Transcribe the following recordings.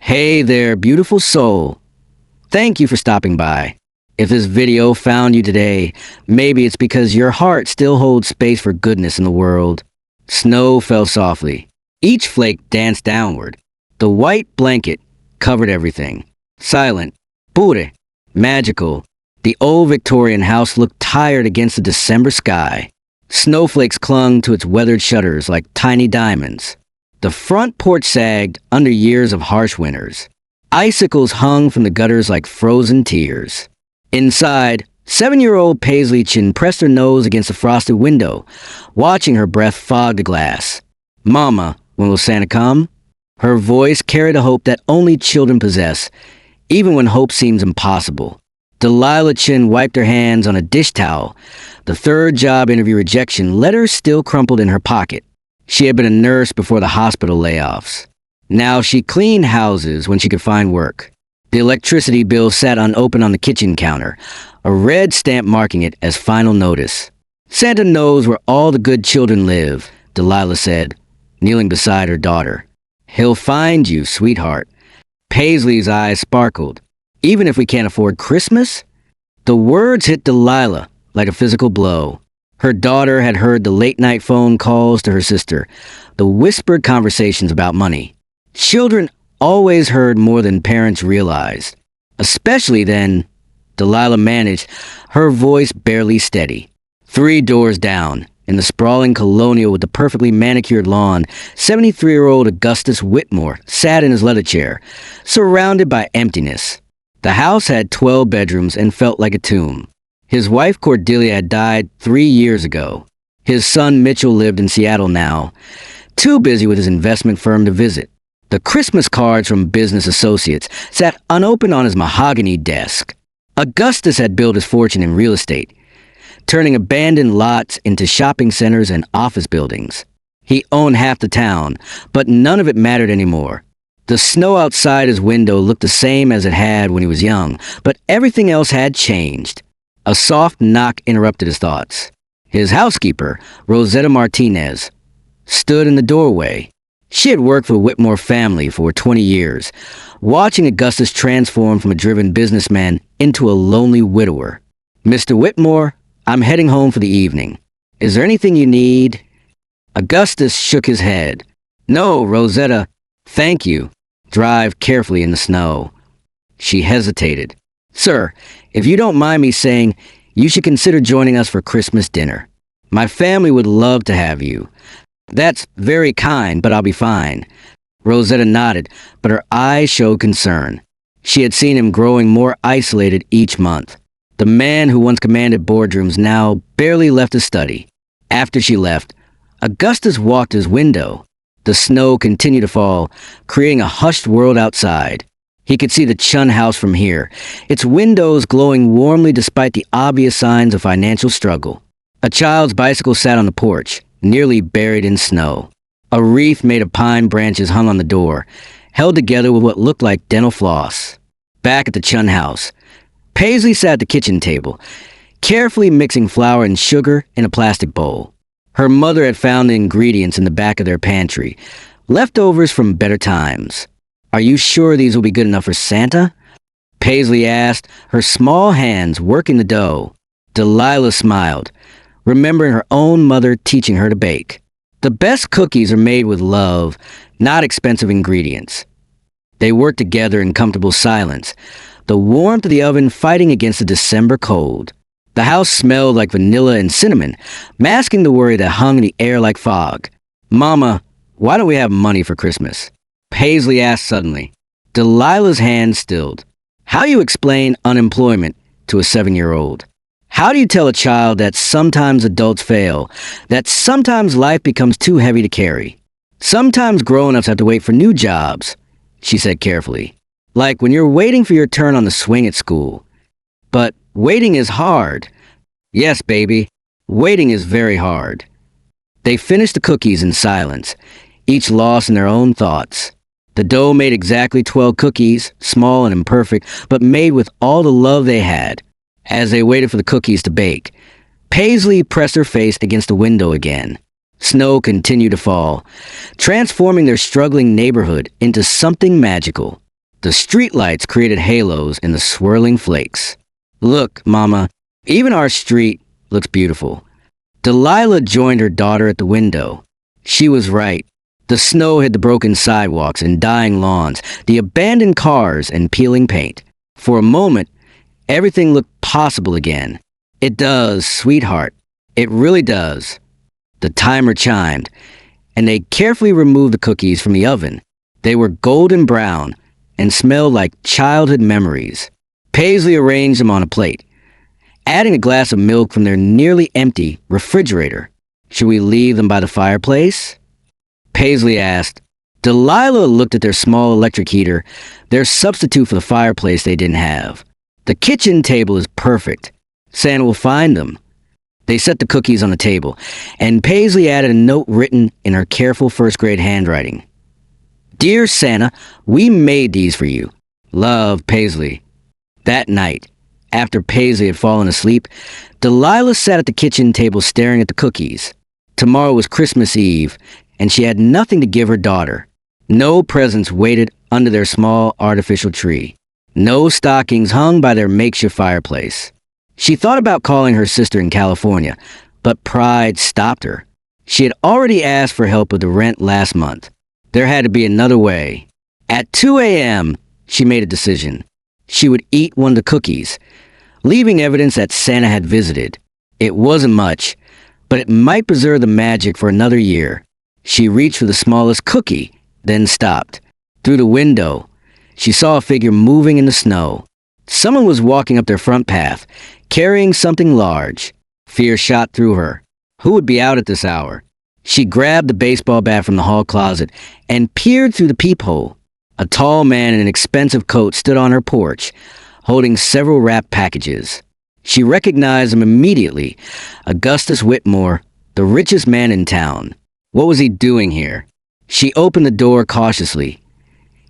Hey there, beautiful soul. Thank you for stopping by. If this video found you today, maybe it's because your heart still holds space for goodness in the world. Snow fell softly. Each flake danced downward. The white blanket covered everything. Silent, pure, magical. The old Victorian house looked tired against the December sky. Snowflakes clung to its weathered shutters like tiny diamonds. The front porch sagged under years of harsh winters. Icicles hung from the gutters like frozen tears. Inside, 7-year-old Paisley Chin pressed her nose against the frosted window, watching her breath fog the glass. "Mama, when will Santa come?" Her voice carried a hope that only children possess, even when hope seems impossible. Delilah Chin wiped her hands on a dish towel. The third job interview rejection letter still crumpled in her pocket. She had been a nurse before the hospital layoffs. Now she cleaned houses when she could find work. The electricity bill sat unopened on the kitchen counter, a red stamp marking it as final notice. "Santa knows where all the good children live," Delilah said, kneeling beside her daughter. "He'll find you, sweetheart." Paisley's eyes sparkled. "Even if we can't afford Christmas?" The words hit Delilah like a physical blow. Her daughter had heard the late-night phone calls to her sister, the whispered conversations about money. Children always heard more than parents realized. Especially then, Delilah managed, her voice barely steady. 3 doors down, in the sprawling colonial with the perfectly manicured lawn, 73-year-old Augustus Whitmore sat in his leather chair, surrounded by emptiness. The house had 12 bedrooms and felt like a tomb. His wife Cordelia had died 3 years ago. His son Mitchell lived in Seattle now, too busy with his investment firm to visit. The Christmas cards from business associates sat unopened on his mahogany desk. Augustus had built his fortune in real estate, turning abandoned lots into shopping centers and office buildings. He owned half the town, but none of it mattered anymore. The snow outside his window looked the same as it had when he was young, but everything else had changed. A soft knock interrupted his thoughts. His housekeeper, Rosetta Martinez, stood in the doorway. She had worked for the Whitmore family for 20 years, watching Augustus transform from a driven businessman into a lonely widower. "Mr. Whitmore, I'm heading home for the evening. Is there anything you need?" Augustus shook his head. "No, Rosetta, thank you. Drive carefully in the snow." She hesitated. "Sir, if you don't mind me saying, you should consider joining us for Christmas dinner. My family would love to have you." "That's very kind, but I'll be fine." Rosetta nodded, but her eyes showed concern. She had seen him growing more isolated each month. The man who once commanded boardrooms now barely left his study. After she left, Augustus walked to his window. The snow continued to fall, creating a hushed world outside. He could see the Chun house from here, its windows glowing warmly despite the obvious signs of financial struggle. A child's bicycle sat on the porch, nearly buried in snow. A wreath made of pine branches hung on the door, held together with what looked like dental floss. Back at the Chun house, Paisley sat at the kitchen table, carefully mixing flour and sugar in a plastic bowl. Her mother had found the ingredients in the back of their pantry, leftovers from better times. "Are you sure these will be good enough for Santa?" Paisley asked, her small hands working the dough. Delilah smiled, remembering her own mother teaching her to bake. The best cookies are made with love, not expensive ingredients. They worked together in comfortable silence, the warmth of the oven fighting against the December cold. The house smelled like vanilla and cinnamon, masking the worry that hung in the air like fog. "Mama, why don't we have money for Christmas?" Paisley asked suddenly. Delilah's hand stilled. How do you explain unemployment to a 7-year-old? How do you tell a child that sometimes adults fail, that sometimes life becomes too heavy to carry? "Sometimes grown-ups have to wait for new jobs," she said carefully. "Like when you're waiting for your turn on the swing at school. But waiting is hard." "Yes, baby, waiting is very hard." They finished the cookies in silence, each lost in their own thoughts. The dough made exactly 12 cookies, small and imperfect, but made with all the love they had. As they waited for the cookies to bake, Paisley pressed her face against the window again. Snow continued to fall, transforming their struggling neighborhood into something magical. The streetlights created halos in the swirling flakes. Look, Mama, even our street looks beautiful. Delilah joined her daughter at the window. She was right. The snow hid the broken sidewalks and dying lawns, the abandoned cars and peeling paint. For a moment, everything looked possible again. It does, sweetheart. It really does. The timer chimed, and they carefully removed the cookies from the oven. They were golden brown and smelled like childhood memories. Paisley arranged them on a plate, adding a glass of milk from their nearly empty refrigerator. Should we leave them by the fireplace? Paisley asked. Delilah looked at their small electric heater, their substitute for the fireplace they didn't have. The kitchen table is perfect. Santa will find them. They set the cookies on the table, and Paisley added a note written in her careful first-grade handwriting. Dear Santa, we made these for you. Love, Paisley. That night, after Paisley had fallen asleep, Delilah sat at the kitchen table staring at the cookies. Tomorrow was Christmas Eve, and she had nothing to give her daughter. No presents waited under their small artificial tree. No stockings hung by their makeshift fireplace. She thought about calling her sister in California, but pride stopped her. She had already asked for help with the rent last month. There had to be another way. At 2 a.m., she made a decision. She would eat one of the cookies, leaving evidence that Santa had visited. It wasn't much, but it might preserve the magic for another year. She reached for the smallest cookie, then stopped. Through the window, she saw a figure moving in the snow. Someone was walking up their front path, carrying something large. Fear shot through her. Who would be out at this hour? She grabbed the baseball bat from the hall closet and peered through the peephole. A tall man in an expensive coat stood on her porch, holding several wrapped packages. She recognized him immediately. Augustus Whitmore, the richest man in town. What was he doing here? She opened the door cautiously,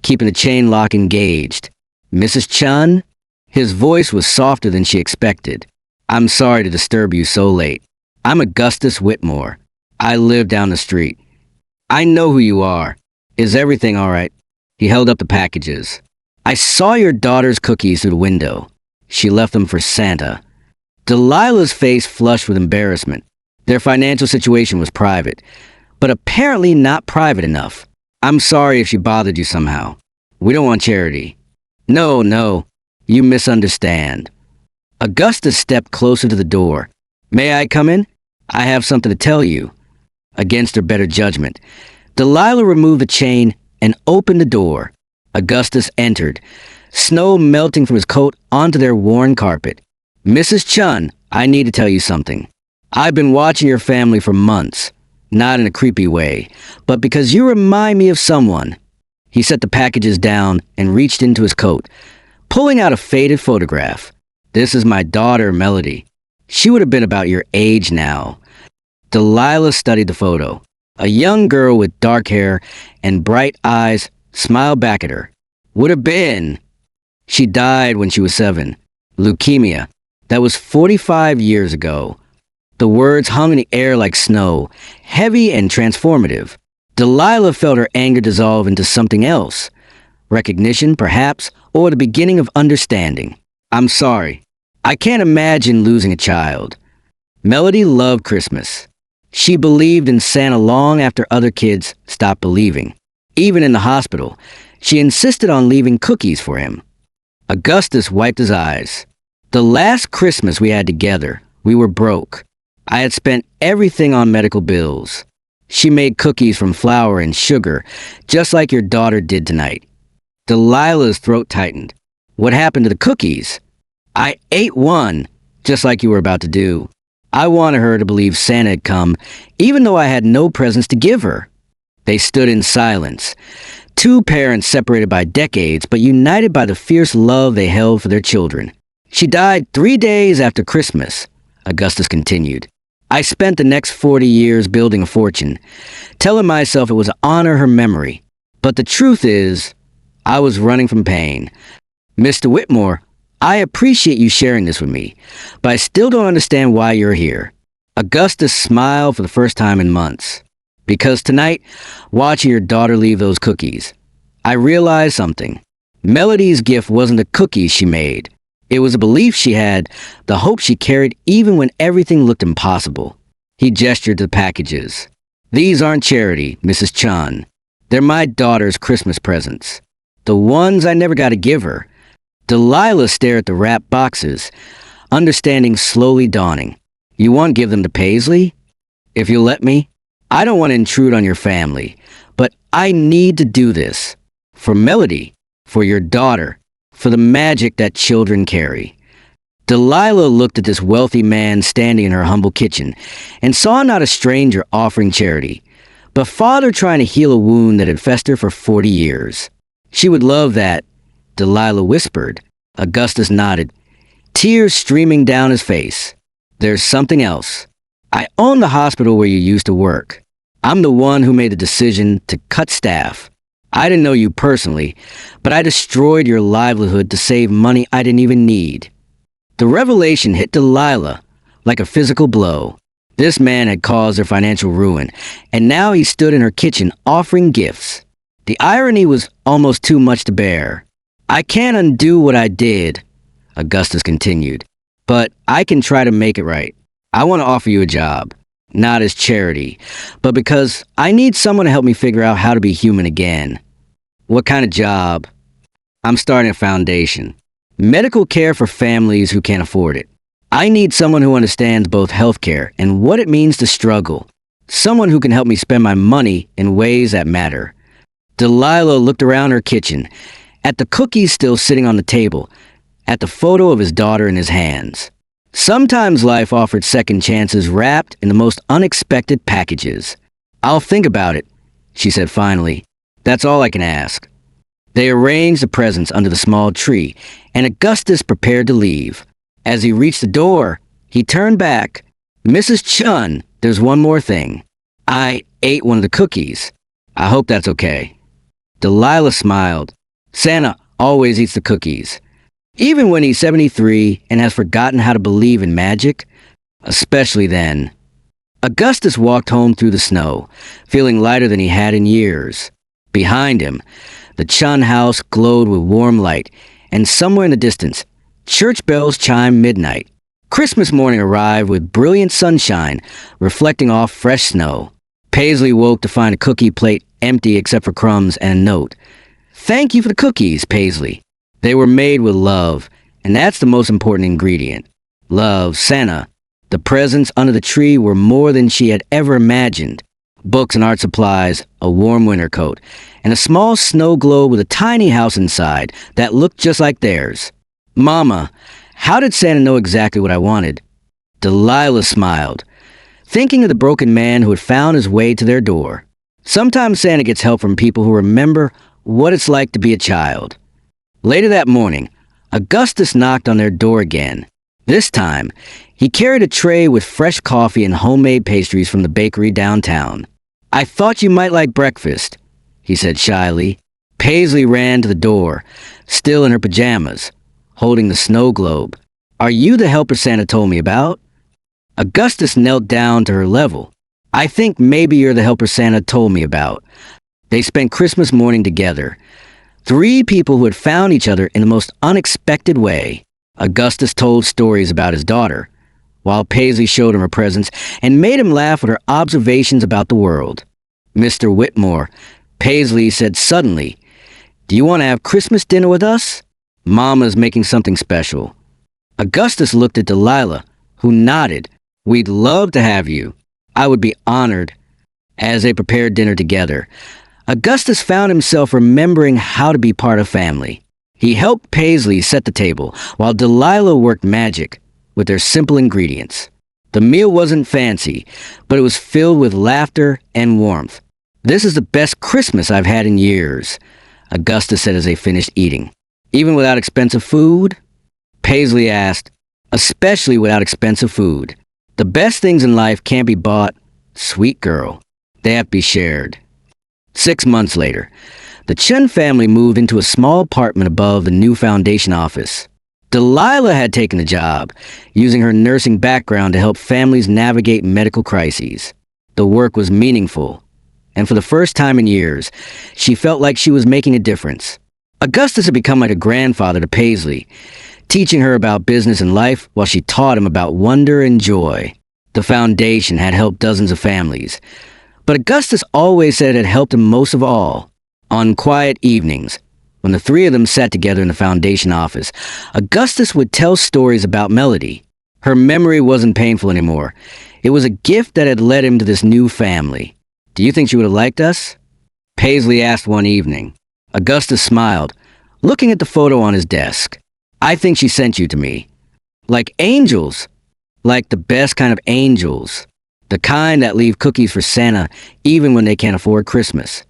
keeping the chain lock engaged. Mrs. Chun? His voice was softer than she expected. I'm sorry to disturb you so late. I'm Augustus Whitmore. I live down the street. I know who you are. Is everything all right? He held up the packages. I saw your daughter's cookies through the window. She left them for Santa. Delilah's face flushed with embarrassment. Their financial situation was private, but apparently not private enough. I'm sorry if she bothered you somehow. We don't want charity. No, you misunderstand. Augustus stepped closer to the door. May I come in? I have something to tell you. Against her better judgment, Delilah removed the chain and opened the door. Augustus entered, snow melting from his coat onto their worn carpet. Mrs. Chun, I need to tell you something. I've been watching your family for months, not in a creepy way, but because you remind me of someone. He set the packages down and reached into his coat, pulling out a faded photograph. This is my daughter, Melody. She would have been about your age now. Delilah studied the photo. A young girl with dark hair and bright eyes smiled back at her. Would have been. She died when she was 7. Leukemia. That was 45 years ago. The words hung in the air like snow, heavy and transformative. Delilah felt her anger dissolve into something else. Recognition, perhaps, or the beginning of understanding. I'm sorry. I can't imagine losing a child. Melody loved Christmas. She believed in Santa long after other kids stopped believing. Even in the hospital, she insisted on leaving cookies for him. Augustus wiped his eyes. The last Christmas we had together, we were broke. I had spent everything on medical bills. She made cookies from flour and sugar, just like your daughter did tonight. Delilah's throat tightened. What happened to the cookies? I ate one, just like you were about to do. I wanted her to believe Santa had come, even though I had no presents to give her. They stood in silence. Two parents separated by decades, but united by the fierce love they held for their children. She died 3 days after Christmas, Augustus continued. I spent the next 40 years building a fortune, telling myself it was to honor her memory. But the truth is, I was running from pain. Mr. Whitmore, I appreciate you sharing this with me, but I still don't understand why you're here. Augustus smiled for the first time in months. Because tonight, watching your daughter leave those cookies, I realized something. Melody's gift wasn't the cookies she made. It was a belief she had, the hope she carried even when everything looked impossible. He gestured to the packages. "These aren't charity, Mrs. Chun. They're my daughter's Christmas presents. The ones I never got to give her." Delilah stared at the wrapped boxes, understanding slowly dawning. "You want to give them to Paisley? If you'll let me. I don't want to intrude on your family, but I need to do this. For Melody, for your daughter, for the magic that children carry." Delilah looked at this wealthy man standing in her humble kitchen and saw not a stranger offering charity, but father trying to heal a wound that had festered for 40 years. "She would love that," Delilah whispered. Augustus nodded, tears streaming down his face. "There's something else. I own the hospital where you used to work. I'm the one who made the decision to cut staff. I didn't know you personally, but I destroyed your livelihood to save money I didn't even need." The revelation hit Delilah like a physical blow. This man had caused their financial ruin, and now he stood in her kitchen offering gifts. The irony was almost too much to bear. "I can't undo what I did," Augustus continued, "but I can try to make it right. I want to offer you a job, not as charity, but because I need someone to help me figure out how to be human again." "What kind of job?" "I'm starting a foundation. Medical care for families who can't afford it. I need someone who understands both healthcare and what it means to struggle. Someone who can help me spend my money in ways that matter." Delilah looked around her kitchen, at the cookies still sitting on the table, at the photo of his daughter in his hands. Sometimes life offered second chances wrapped in the most unexpected packages. "I'll think about it," she said finally. "That's all I can ask." They arranged the presents under the small tree, and Augustus prepared to leave. As he reached the door, he turned back. "Mrs. Chun, there's one more thing. I ate one of the cookies. I hope that's okay." Delilah smiled. "Santa always eats the cookies. Even when he's 73 and has forgotten how to believe in magic, especially then." Augustus walked home through the snow, feeling lighter than he had in years. Behind him, the Chun house glowed with warm light, and somewhere in the distance, church bells chimed midnight. Christmas morning arrived with brilliant sunshine, reflecting off fresh snow. Paisley woke to find a cookie plate empty except for crumbs and a note. "Thank you for the cookies, Paisley. They were made with love, and that's the most important ingredient. Love, Santa." The presents under the tree were more than she had ever imagined. Books and art supplies, a warm winter coat, and a small snow globe with a tiny house inside that looked just like theirs. "Mama, how did Santa know exactly what I wanted?" Delilah smiled, thinking of the broken man who had found his way to their door. Sometimes Santa gets help from people who remember what it's like to be a child. Later that morning, Augustus knocked on their door again. This time, he carried a tray with fresh coffee and homemade pastries from the bakery downtown. "I thought you might like breakfast," he said shyly. Paisley ran to the door, still in her pajamas, holding the snow globe. "Are you the helper Santa told me about?" Augustus knelt down to her level. "I think maybe you're the helper Santa told me about." They spent Christmas morning together. Three people who had found each other in the most unexpected way. Augustus told stories about his daughter, while Paisley showed him her presents and made him laugh with her observations about the world. "Mr. Whitmore," Paisley said suddenly, "do you want to have Christmas dinner with us? Mama's making something special." Augustus looked at Delilah, who nodded. "We'd love to have you. I would be honored." As they prepared dinner together, Augustus found himself remembering how to be part of family. He helped Paisley set the table, while Delilah worked magic with their simple ingredients. The meal wasn't fancy, but it was filled with laughter and warmth. "This is the best Christmas I've had in years," Augustus said as they finished eating. "Even without expensive food?" Paisley asked. "Especially without expensive food. The best things in life can't be bought, sweet girl. They have to be shared." 6 months later, the Chun family moved into a small apartment above the new foundation office. Delilah had taken the job, using her nursing background to help families navigate medical crises. The work was meaningful, and for the first time in years, she felt like she was making a difference. Augustus had become like a grandfather to Paisley, teaching her about business and life while she taught him about wonder and joy. The foundation had helped dozens of families, but Augustus always said it had helped him most of all. On quiet evenings, when the three of them sat together in the foundation office, Augustus would tell stories about Melody. Her memory wasn't painful anymore. It was a gift that had led him to this new family. "Do you think she would have liked us?" Paisley asked one evening. Augustus smiled, looking at the photo on his desk. "I think she sent you to me. Like angels. Like the best kind of angels. The kind that leave cookies for Santa even when they can't afford Christmas."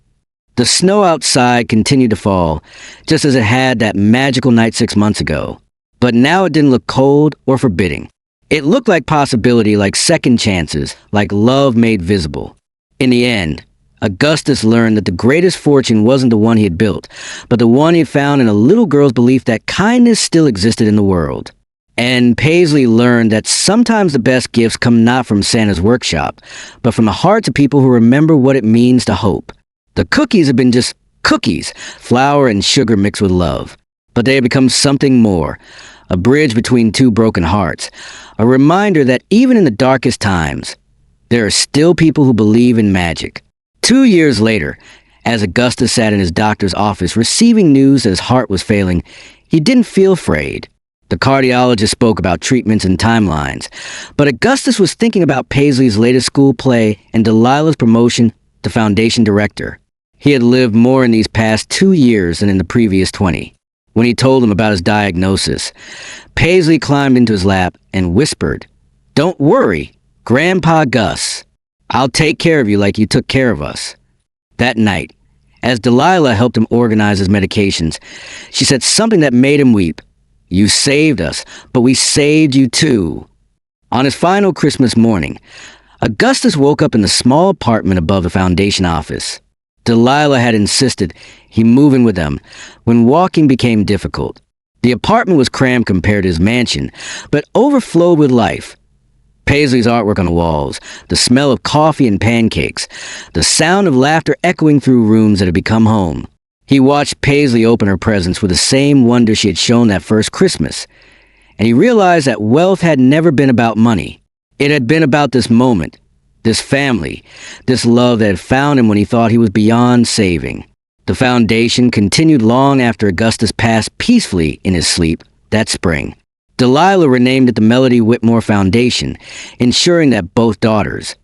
The snow outside continued to fall, just as it had that magical night 6 months ago. But now it didn't look cold or forbidding. It looked like possibility, like second chances, like love made visible. In the end, Augustus learned that the greatest fortune wasn't the one he had built, but the one he had found in a little girl's belief that kindness still existed in the world. And Paisley learned that sometimes the best gifts come not from Santa's workshop, but from the hearts of people who remember what it means to hope. The cookies had been just cookies, flour and sugar mixed with love. But they had become something more, a bridge between two broken hearts, a reminder that even in the darkest times, there are still people who believe in magic. 2 years later, as Augustus sat in his doctor's office receiving news that his heart was failing, he didn't feel afraid. The cardiologist spoke about treatments and timelines, but Augustus was thinking about Paisley's latest school play and Delilah's promotion to foundation director. He had lived more in these past 2 years than in the previous 20. When he told him about his diagnosis, Paisley climbed into his lap and whispered, "Don't worry, Grandpa Gus. I'll take care of you like you took care of us." That night, as Delilah helped him organize his medications, she said something that made him weep. "You saved us, but we saved you too." On his final Christmas morning, Augustus woke up in the small apartment above the foundation office. Delilah had insisted he move in with them when walking became difficult. The apartment was cramped compared to his mansion, but overflowed with life. Paisley's artwork on the walls, the smell of coffee and pancakes, the sound of laughter echoing through rooms that had become home. He watched Paisley open her presents with the same wonder she had shown that first Christmas, and he realized that wealth had never been about money. It had been about this moment, this family, this love that had found him when he thought he was beyond saving. The foundation continued long after Augustus passed peacefully in his sleep that spring. Delilah renamed it the Melody Whitmore Foundation, ensuring that both daughters,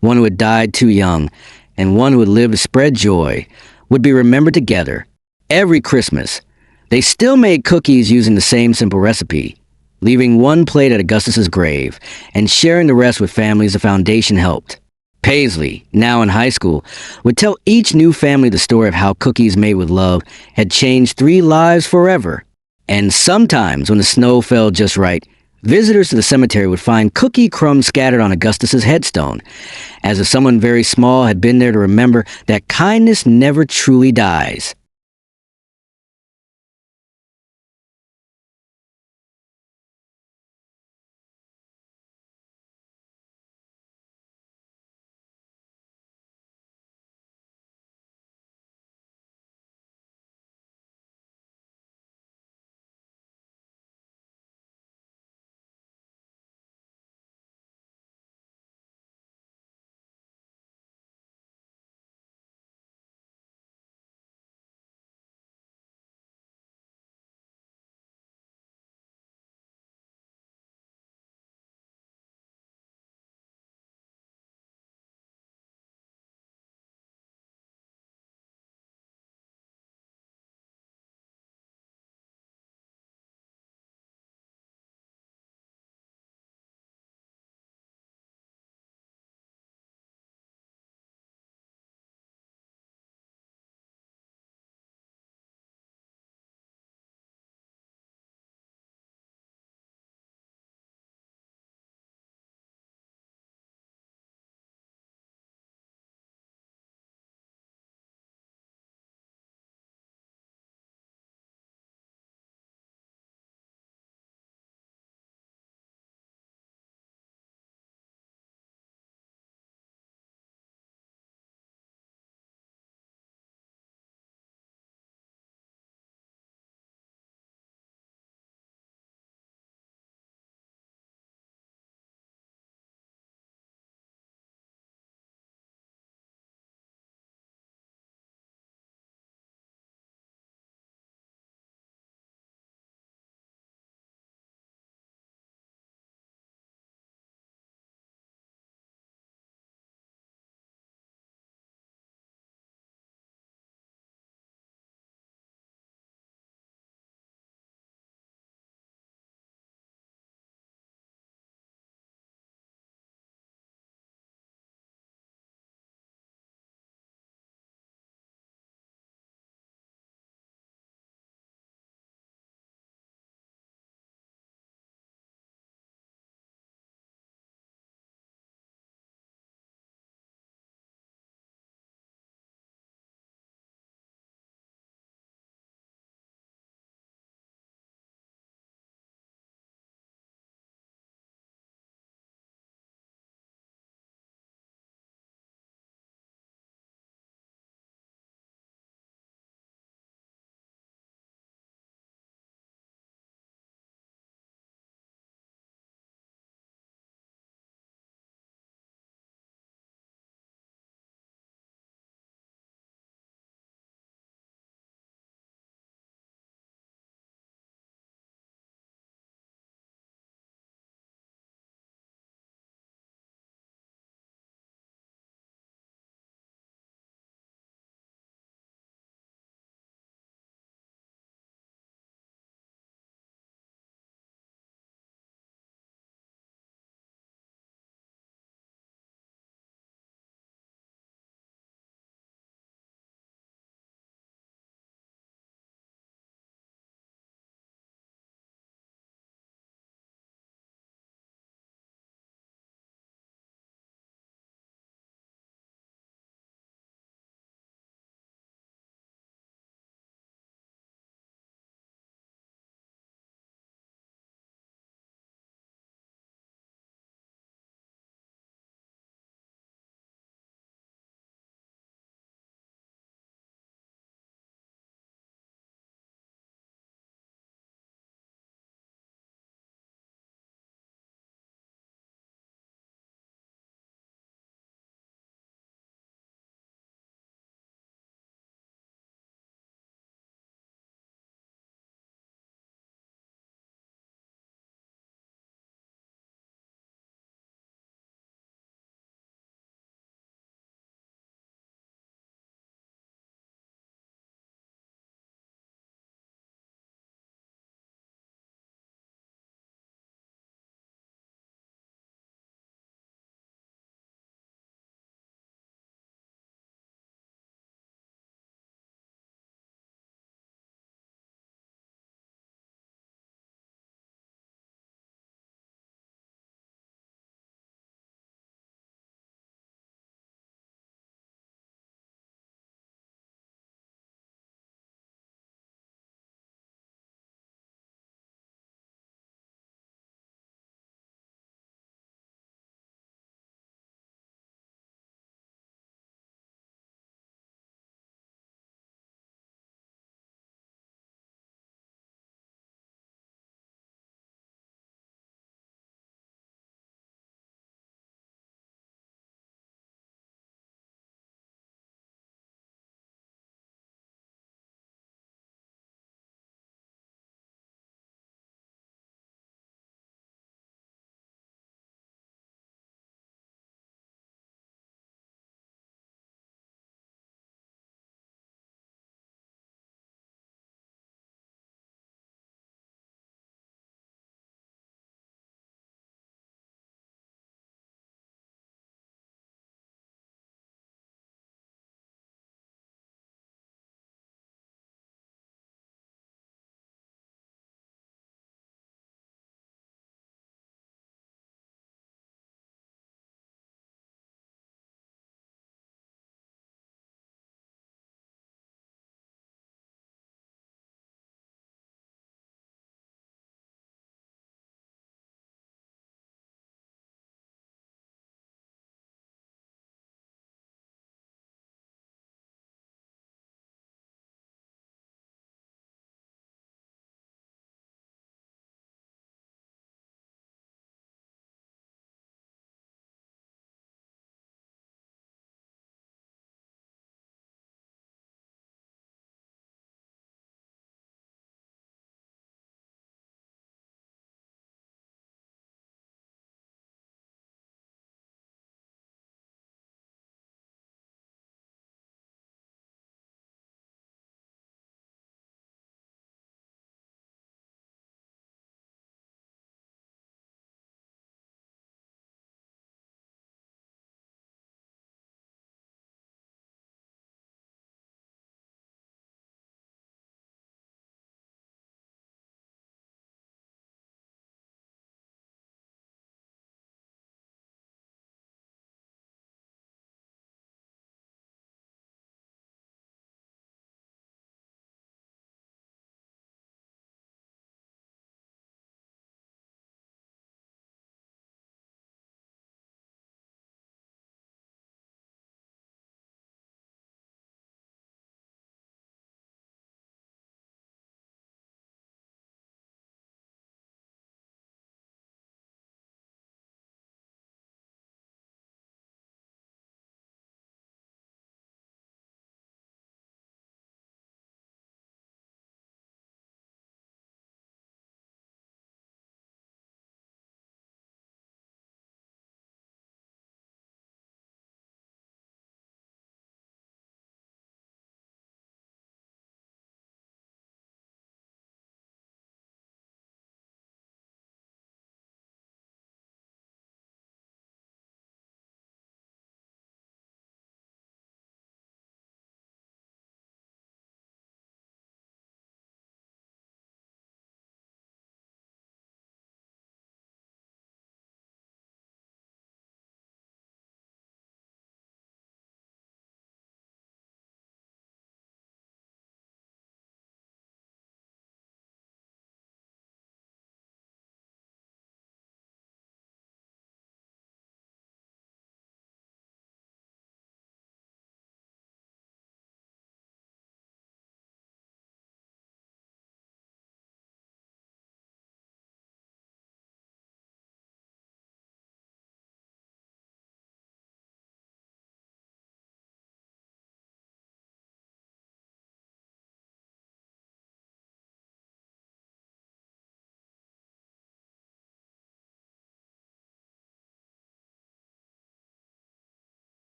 one who had died too young and one who had lived to spread joy, would be remembered together. Every Christmas, they still made cookies using the same simple recipe, leaving one plate at Augustus's grave and sharing the rest with families the foundation helped. Paisley, now in high school, would tell each new family the story of how cookies made with love had changed 3 lives forever. And sometimes, when the snow fell just right, visitors to the cemetery would find cookie crumbs scattered on Augustus's headstone, as if someone very small had been there to remember that kindness never truly dies.